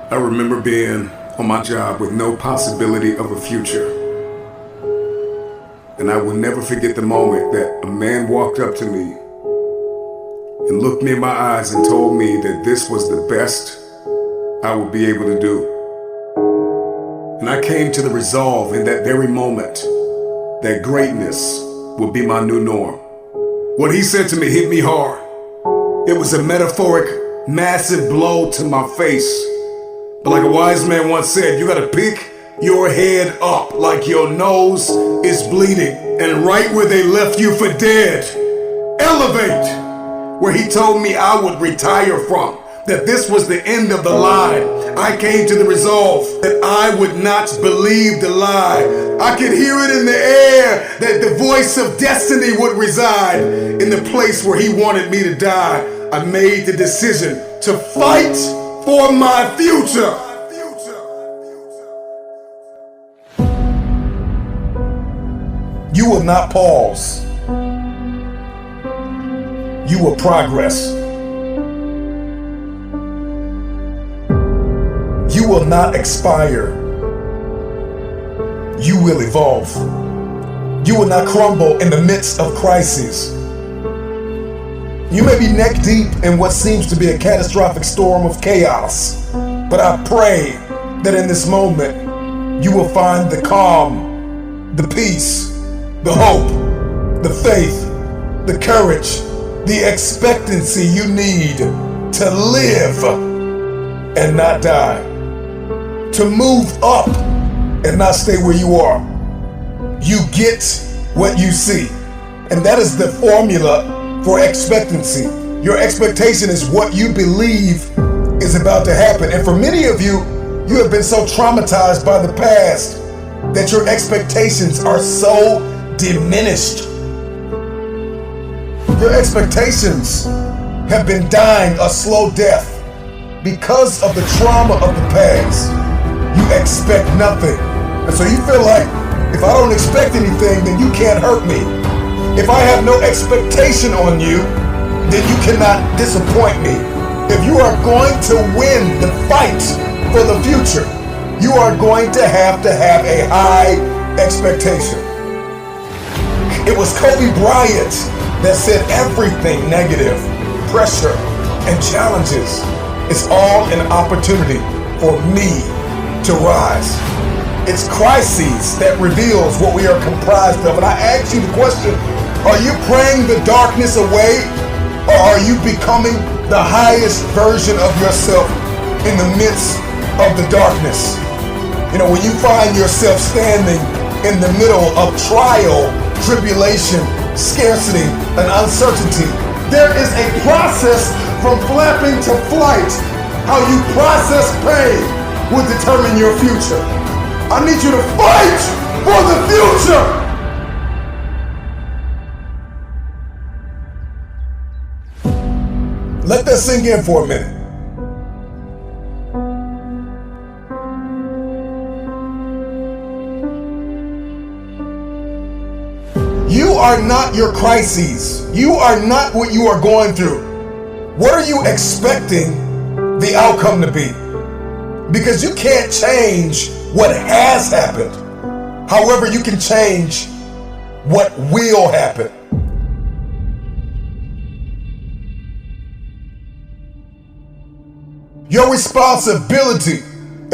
I remember being on my job with no possibility of a future. And I will never forget the moment that a man walked up to me and looked me in my eyes and told me that this was the best I would be able to do. And I came to the resolve in that very moment that greatness would be my new norm. What he said to me hit me hard. It was a metaphoric, massive blow to my face. But like a wise man once said, you gotta pick your head up like your nose is bleeding. And right where they left you for dead, elevate. Where he told me I would retire from, that this was the end of the line. I came to the resolve that I would not believe the lie. I could hear it in the air that the voice of destiny would reside in the place where he wanted me to die. I made the decision to fight for my future. You will not pause. You will progress. You will not expire. You will evolve. You will not crumble in the midst of crises. You may be neck deep in what seems to be a catastrophic storm of chaos, but I pray that in this moment you will find the calm, the peace, the hope, the faith, the courage, the expectancy you need to live and not die, to move up and not stay where you are. You get what you see, and that is the formula for expectancy. Your expectation is what you believe is about to happen. And for many of you, you have been so traumatized by the past that your expectations are so diminished. Your expectations have been dying a slow death because of the trauma of the past. You expect nothing. And so you feel like, if I don't expect anything, then you can't hurt me. If I have no expectation on you, then you cannot disappoint me. If you are going to win the fight for the future, you are going to have a high expectation. It was Kobe Bryant that said everything negative, pressure, and challenges is all an opportunity for me to rise. It's crises that reveals what we are comprised of. And I ask you the question, are you praying the darkness away, or are you becoming the highest version of yourself in the midst of the darkness? You know, when you find yourself standing in the middle of trial, tribulation, scarcity, and uncertainty, there is a process from flapping to flight. How you process pain will determine your future. I need you to fight for the future. Let that sink in for a minute. You are not your crises. You are not what you are going through. What are you expecting the outcome to be? Because you can't change what has happened. However, you can change what will happen. Your responsibility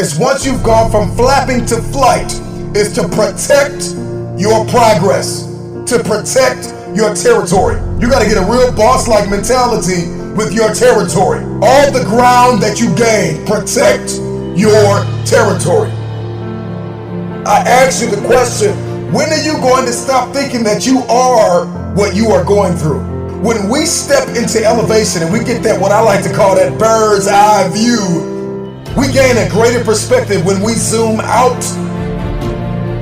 is, once you've gone from flapping to flight, is to protect your progress, to protect your territory. You got to get a real boss-like mentality with your territory. All the ground that you gain, protect your territory. I ask you the question, when are you going to stop thinking that you are what you are going through? When we step into elevation and we get that, what I like to call that bird's eye view, we gain a greater perspective when we zoom out.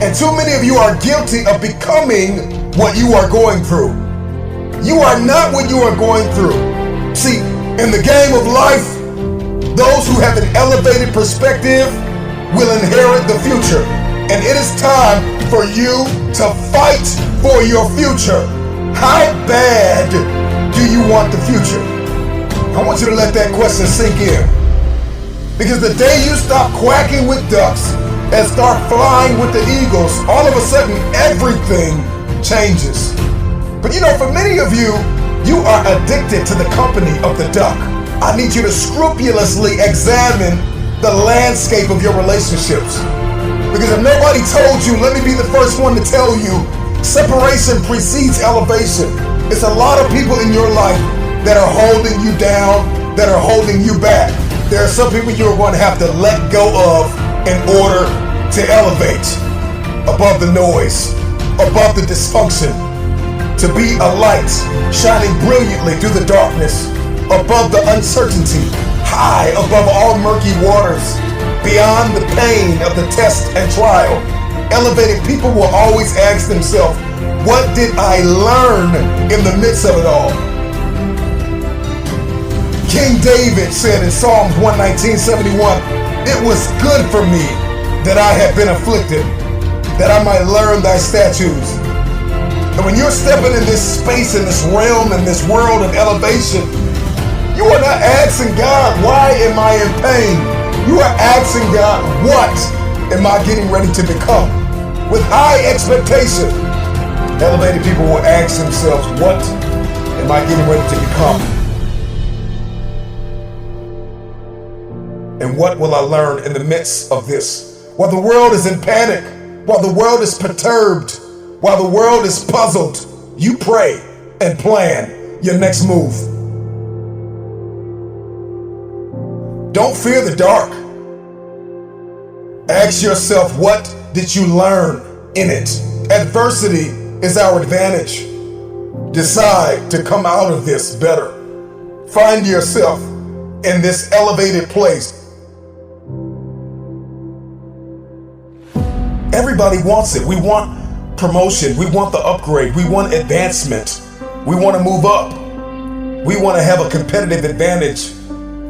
And too many of you are guilty of becoming what you are going through. You are not what you are going through. See, in the game of life, those who have an elevated perspective will inherit the future. And it is time for you to fight for your future. How bad do you want the future? I want you to let that question sink in. Because the day you stop quacking with ducks and start flying with the eagles, all of a sudden everything changes. But you know, for many of you, you are addicted to the company of the duck. I need you to scrupulously examine the landscape of your relationships. Because if nobody told you, let me be the first one to tell you, separation precedes elevation. It's a lot of people in your life that are holding you down, that are holding you back. There are some people you're going to have to let go of in order to elevate above the noise, above the dysfunction, to be a light shining brilliantly through the darkness, above the uncertainty, high above all murky waters, beyond the pain of the test and trial. Elevated people will always ask themselves, what did I learn in the midst of it all? King David said in Psalms 119:71, it was good for me that I had been afflicted, that I might learn thy statutes. And when you're stepping in this space, in this realm, in this world of elevation, you are not asking God, why am I in pain? You are asking God, what am I getting ready to become? With high expectation, elevated people will ask themselves, what am I getting ready to become? And what will I learn in the midst of this? While the world is in panic, while the world is perturbed, while the world is puzzled, you pray and plan your next move. Don't fear the dark. Ask yourself, what did you learn in it? Adversity is our advantage. Decide to come out of this better. Find yourself in this elevated place. Everybody wants it. We want promotion. We want the upgrade. We want advancement. We want to move up. We want to have a competitive advantage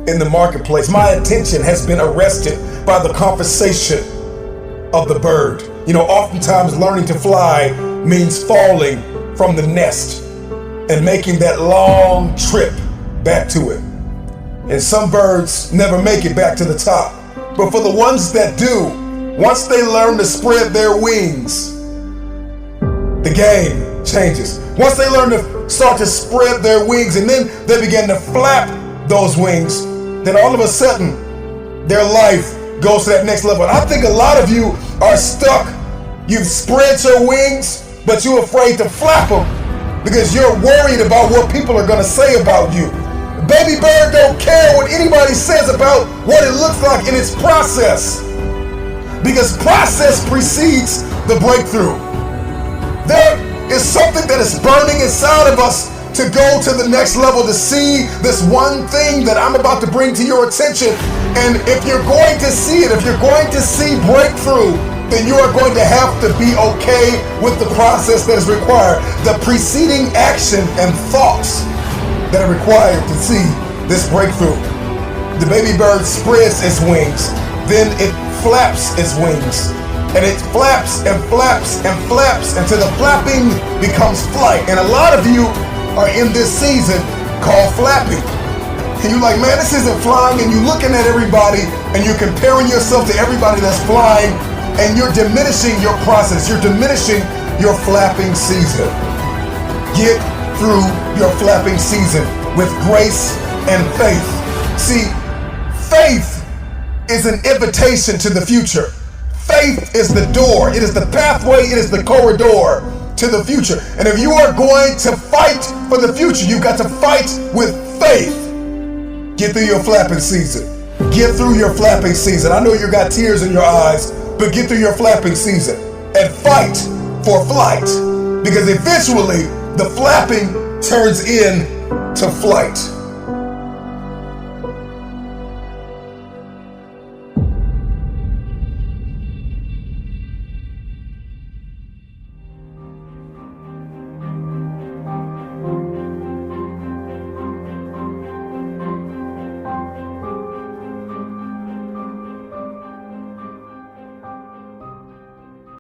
in the marketplace. My attention has been arrested by the conversation of the bird. You know, oftentimes learning to fly means falling from the nest and making that long trip back to it. And some birds never make it back to the top. But for the ones that do, once they learn to spread their wings, the game changes. Once they learn to start to spread their wings and then they begin to flap those wings, then all of a sudden their life goes to that next level. And I think a lot of you are stuck. You've spread your wings, but you're afraid to flap them because you're worried about what people are going to say about you. Baby bird don't care what anybody says about what it looks like in its process, because process precedes the breakthrough. There is something that is burning inside of us to go to the next level, to see this one thing that I'm about to bring to your attention. And if you're going to see it, if you're going to see breakthrough, then you are going to have to be okay with the process that is required, the preceding action and thoughts that are required to see this breakthrough. The baby bird spreads its wings, then it flaps its wings. And it flaps and flaps and flaps until the flapping becomes flight. And a lot of you are in this season called flapping. And you're like, man, this isn't flying. And you're looking at everybody and you're comparing yourself to everybody that's flying, and you're diminishing your process. You're diminishing your flapping season. Get through your flapping season with grace and faith. See, faith is an invitation to the future. Faith is the door. It is the pathway. It is the corridor to the future. And if you are going to fight for the future, you've got to fight with faith. Get through your flapping season. Get through your flapping season. I know you got tears in your eyes, but get through your flapping season and fight for flight. Because eventually the flapping turns into flight.